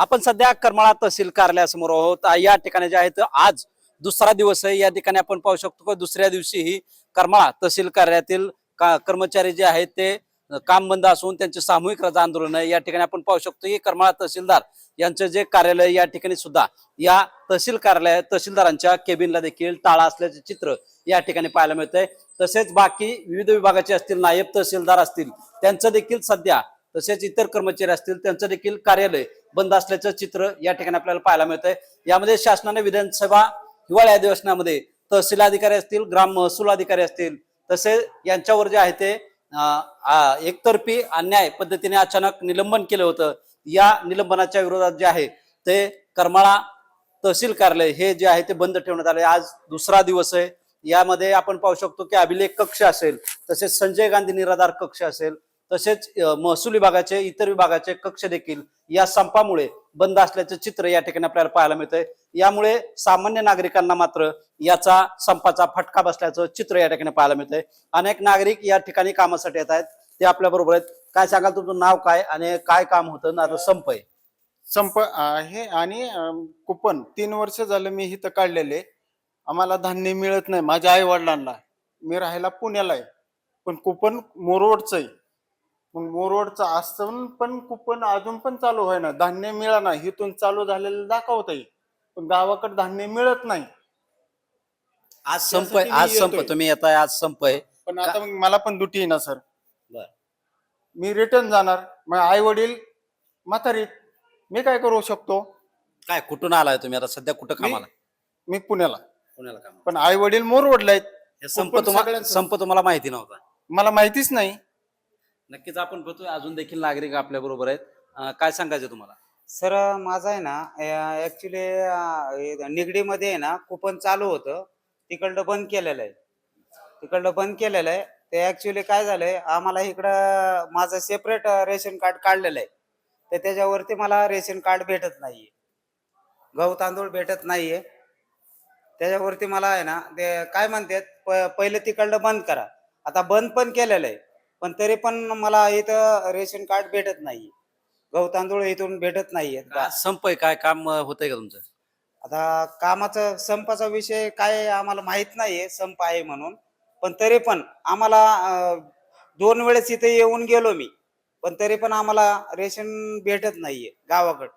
आपण सध्या करमाळा तहसील कार्यालयासमोर आहोत। या ठिकाणी जे आहे आज दुसरा दिवस आहे। या ठिकाणी आपण पाहू शकतो की दुसऱ्या दिवशी ही करमाळा तहसील कार्यालयातील कर्मचारी जे आहेत ते काम बंद असून त्यांचे सामूहिक रजा आंदोलन आहे। या ठिकाणी आपण पाहू शकतो की करमाळा तहसीलदार यांचं जे कार्यालय या ठिकाणी सुद्धा या तहसील कार्यालय तहसीलदारांच्या केबिनला देखील टाळा असल्याचे चित्र या ठिकाणी पाहायला मिळतंय। तसेच बाकी विविध विभागाचे असतील, नायब तहसीलदार असतील, त्यांचं देखील सध्या तसेच इतर कर्मचारी असतील त्यांचं देखील कार्यालय बंद असल्याचं चित्र या ठिकाणी आपल्याला पाहायला मिळतंय। यामध्ये शासनाने विधानसभा हिवाळी अधिवेशनामध्ये तहसील अधिकारी असतील, ग्राम महसूल अधिकारी असतील, तसेच यांच्यावर जे आहे ते एकतर्फी अन्याय पद्धतीने अचानक निलंबन केलं होतं। या निलंबनाच्या विरोधात जे आहे ते करमाळा तहसील कार्यालय हे जे आहे ते बंद ठेवण्यात आले। आज दुसरा दिवस आहे। यामध्ये आपण पाहू शकतो की अभिलेख कक्ष असेल, तसेच संजय गांधी निराधार कक्ष असेल, तसेच महसूल विभागाचे इतर विभागाचे कक्ष देखील या संपामुळे बंद असल्याचे चित्र या ठिकाणी आपल्याला पाहायला मिळतंय। यामुळे सामान्य नागरिकांना मात्र याचा संपाचा फटका बसल्याचं चित्र या ठिकाणी पाहायला मिळतंय। अनेक नागरिक या ठिकाणी कामासाठी येत आहेत, ते आपल्या बरोबर आहेत। काय सांगाल, तुमचं नाव काय आणि काय काम होतं ना? संप आहे, संप आहे आणि कुपन 3 वर्ष झालं मी इथं काढलेले। आम्हाला धान्य मिळत नाही माझ्या आई वडिलांना। मी राहायला पुण्याला आहे, पण कुपन मोरवडचं आहे। मग मोरवडचं असून पण कुपन अजून पण चालू आहे ना, धान्य मिळाना। इथून चालू झालेलं दाखवत आहे, पण गावाकडे धान्य मिळत नाही। आज संप आहे, आज संप तुम्ही येताय, आज संप आहे। पण आता मग मला पण ड्युटी आहे ना सर, मी रिटर्न जाणार। मग आई वडील म्हातारी, मी काय करू शकतो? काय कुठून आलाय तुम्ही आता? सध्या कुठं कामाला? मी पुण्याला काम, पण आई वडील मोरवडला आहेत। संप तुम्हाला माहिती नव्हता? मला माहितीच नाही। नक्कीच आपण बघतोय अजून देखील नागरिक आपल्या बरोबर आहेत। काय सांगायचं तुम्हाला? सर माझं आहे ना, ऍक्च्युली निगडीमध्ये आहे ना कुपन चालू होतं, तिकडलं बंद केलेलं आहे। ते ऍक्च्युली काय झालंय, आम्हाला इकडं माझं सेपरेट रेशन कार्ड काढलेलं आहे, तर त्याच्यावरती मला रेशन कार्ड भेटत नाहीये, गहू तांदूळ भेटत नाहीये। त्याच्यावरती मला आहे ना ते काय म्हणतात, पहिले तिकडलं बंद करा। आता बंद पण केलेलं आहे, पण तरी पण मला इथं रेशन कार्ड भेटत नाहीये, गहू तांदूळ इथून भेटत नाहीये। संप आहे, काय काम होतंय का तुमचं? आता कामाचं संपाचा विषय काय आम्हाला माहित नाहीये, संप आहे म्हणून, पण तरी पण आम्हाला 2 वेळेस इथे येऊन गेलो मी, पण तरी पण आम्हाला रेशन भेटत नाहीये गावाकडे।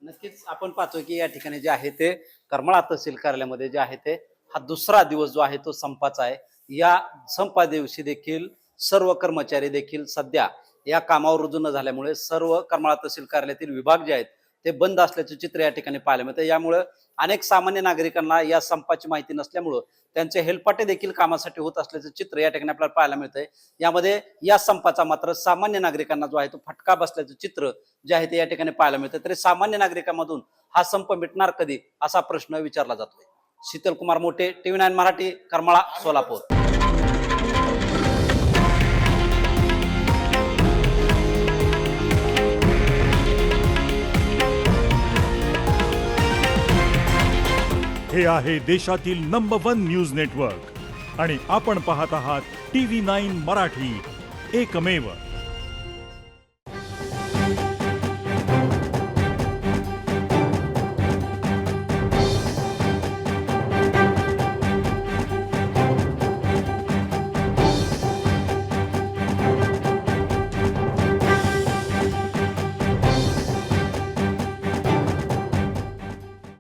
नक्कीच आपण पाहतोय की या ठिकाणी जे आहे ते करमाळा तहसील कार्यालयामध्ये जे आहे ते हा दुसरा दिवस जो आहे तो संपाचा आहे। या संपा दिवशी देखील सर्व कर्मचारी देखील सध्या या कामावर रुजू न झाल्यामुळे सर्व करमाळा तहसील कार्यालयातील विभाग जे आहेत ते बंद असल्याचे चित्र या ठिकाणी पाहायला मिळते। यामुळे अनेक सामान्य नागरिकांना या संपाची माहिती नसल्यामुळे त्यांचे हेलपाटे देखील कामासाठी होत असल्याचे चित्र या ठिकाणी आपल्याला पाहायला मिळतंय। यामध्ये या संपाचा मात्र सामान्य नागरिकांना जो आहे तो फटका बसल्याचं चित्र जे आहे ते या ठिकाणी पाहायला मिळतं। तरी सामान्य नागरिकांमधून हा संप मिटणार कधी असा प्रश्न विचारला जातोय। शीतल कुमार मोठे, TV9 मराठी, करमाळा, सोलापूर। हे आहे देशातील नंबर 1 न्यूज नेटवर्क आणि आपण पाहत आहात TV9 मराठी, एकमेव।